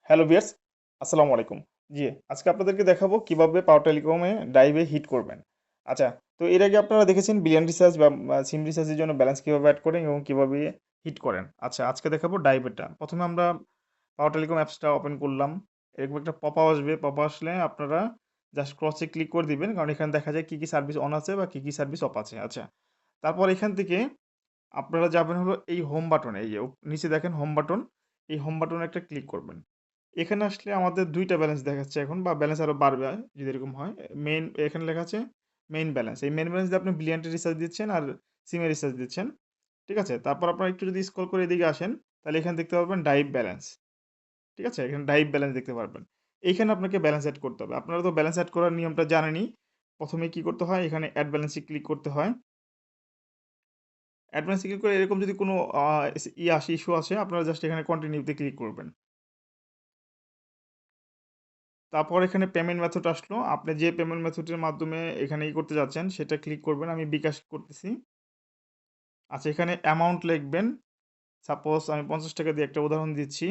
Hello viewers, আসসালামু আলাইকুম। জি, আজকে আপনাদেরকে দেখাবো কিভাবে পাওয়ার টেলিকমে ডাইভে হিট করবেন। আচ্ছা, তো এর আগে আপনারা দেখেছেন বিলিয়ন রিচার্জ বা সিম রিচার্জের জন্য ব্যালেন্স কিভাবে এড করেন এবং কিভাবে হিট করেন। আচ্ছা, আজকে দেখাবো ডাইভেরটা। প্রথমে আমরা পাওয়ার টেলিকম অ্যাপসটা ওপেন করলাম। এরকম একটা পপ-আপ আসবে। পপ-আপ আসলে আপনারা জাস্ট ক্রসে ক্লিক করে দিবেন। কারণ এখানে দেখা যায় কি, কি সার্ভিস অন আছে বা কি, কি সার্ভিস অফ আছে। আচ্ছা, তারপর এখান থেকে আপনারা যাবেন হলো এই হোম বাটনে। এই যে নিচে দেখেন হোম বাটন। এই হোম বাটনে একটা ক্লিক করবেন। এখানে আসলে আমাদের ২ টা ব্যালেন্স দেখাচ্ছে এখন বা ব্যালেন্স আরো বাড়বে যদি এরকম হয়। মেইন এখানে লেখা আছে মেইন ব্যালেন্স। এই মেইন ব্যালেন্স দিয়ে আপনি ব্রিলিয়ান্ট এর রিচার্জ দিচ্ছেন আর সিম এর রিচার্জ দিচ্ছেন। ঠিক আছে? তারপর আপনারা একটু যদি স্ক্রল করে এদিকে আসেন, তাহলে এখানে দেখতে পারবেন ডাইভ ব্যালেন্স। ঠিক আছে? এখানে ডাইভ ব্যালেন্স দেখতে পারবেন। এইখানে আপনাকে ব্যালেন্স এড করতে হবে। আপনারা তো ব্যালেন্স এড করার নিয়মটা জানেনই। ১ম এ কি করতে হয়? এখানে এড ব্যালেন্স এ ক্লিক করতে হয়। এড ব্যালেন্স এ ক্লিক করে এরকম যদি কোনো আ ইস্যু আসে আপনারা জাস্ট এখানে কন্টিনিউ তে ক্লিক করবেন। তারপর এখানে পেমেন্ট মেথড আসলো। আপনি যে পেমেন্ট মেথডের মাধ্যমে এখানে করতে যাচ্ছেন সেটা ক্লিক করবেন। আমি বিকাশ করতেছি। আচ্ছা এখানে অ্যামাউন্ট লিখবেন। সাপোজ আমি ৳৫০ দিয়ে একটা উদাহরণ দিচ্ছি।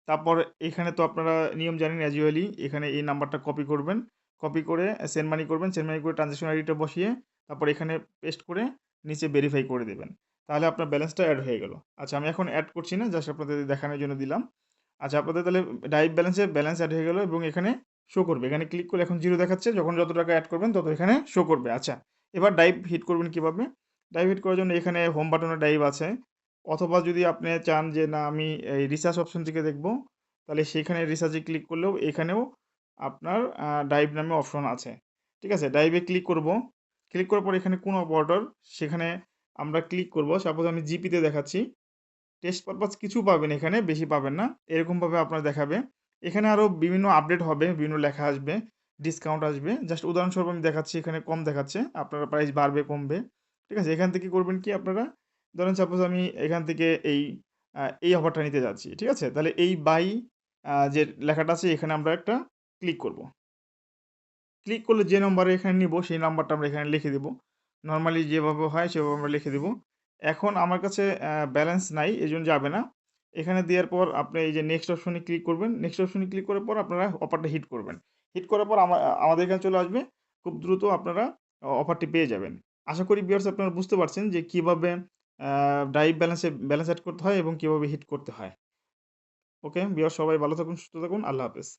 তারপর এখানে তো আপনারা নিয়ম জানেন অ্যাজ ইউয়ালি এখানে এই নাম্বারটা কপি করবেন। কপি করে সেন্ড মানি করবেন। সেন্ড মানি করে ট্রান্সেকশন আইডিটা বসিয়ে তারপর এখানে পেস্ট করে নিচে ভেরিফাই করে দিবেন। তাহলে আপনার ব্যালেন্সটা এড হয়ে গেল। আচ্ছা আমি এখন এড করছি না। জাস্ট আপনাদের দেখানোর জন্য দিলাম। আচ্ছা আপনাদের তাহলে ডাইভ ব্যালেন্সে ব্যালেন্স এড হয়ে গেল এবং এখানে শো করবে। এখানে ক্লিক করলে এখন 0 দেখাচ্ছে। যখন যত টাকা এড করবেন তত এখানে শো করবে। আচ্ছা, এবার ডাইভ হিট করবেন কিভাবে? ডাইভ হিট করার জন্য এখানে হোম বাটনে ডাইভ আছে। অথবা যদি আপনি চান যে না আমি এই রিসার্চ অপশন থেকে দেখব, তাহলে সেখানে রিসার্চে ক্লিক করলেও এখানেও আপনার ডাইভ নামে অপশন আছে। ঠিক আছে? ডাইভে ক্লিক করব। ক্লিক করার পর এখানে কোন অপারেটর সেখানে আমরা ক্লিক করব। সাপোজ আমি জিপিতে দেখাচ্ছি। টেস্ট পারপাস কিছু পাবেন এখানে, বেশি পাবেন না। এরকমভাবে আপনার দেখাবে। এখানে আরো বিভিন্ন আপডেট হবে, বিভিন্ন লেখা আসবে, ডিসকাউন্ট আসবে। জাস্ট উদাহরণস্বরূপ আমি দেখাচ্ছি এখানে কম দেখাচ্ছে। আপনার প্রাইস বাড়বে, কমবে। ঠিক আছে? এখান থেকে করবেন কি আপনারা? ধরেন সাপোজ আমি এখান থেকে এই অফারটা নিতে যাচ্ছি। ঠিক আছে? তাহলে এই বাই যে লেখাটা আছে এখানে আমরা একটা ক্লিক করব। ক্লিক করলে যে নম্বরে এখানে নিবো সেই নাম্বারটা আমরা এখানে লিখে দিব। নরমালি যেভাবে হয় সেভাবে আমরা লিখে দিব। এখন আমার কাছে ব্যালেন্স নাই এজন্য যাবে না। এখানে দেওয়ার পর আপনি এই যে নেক্সট অপশনে ক্লিক করবেন। নেক্সট অপশনে ক্লিক করার পর আপনারা অফারটা হিট করবেন। হিট করার পর আমাদের এখানে চলে আসবে। খুব দ্রুত আপনারা অফারটি পেয়ে যাবেন। আশা করি ভিউয়ার্স আপনারা বুঝতে পারছেন যে কিভাবে ডাইভ ব্যালেন্স এড করতে হয় এবং কিভাবে হিট করতে হয়। ওকে ভিউয়ার্স সবাই ভালো থাকুন, সুস্থ থাকুন। আল্লাহ হাফেজ।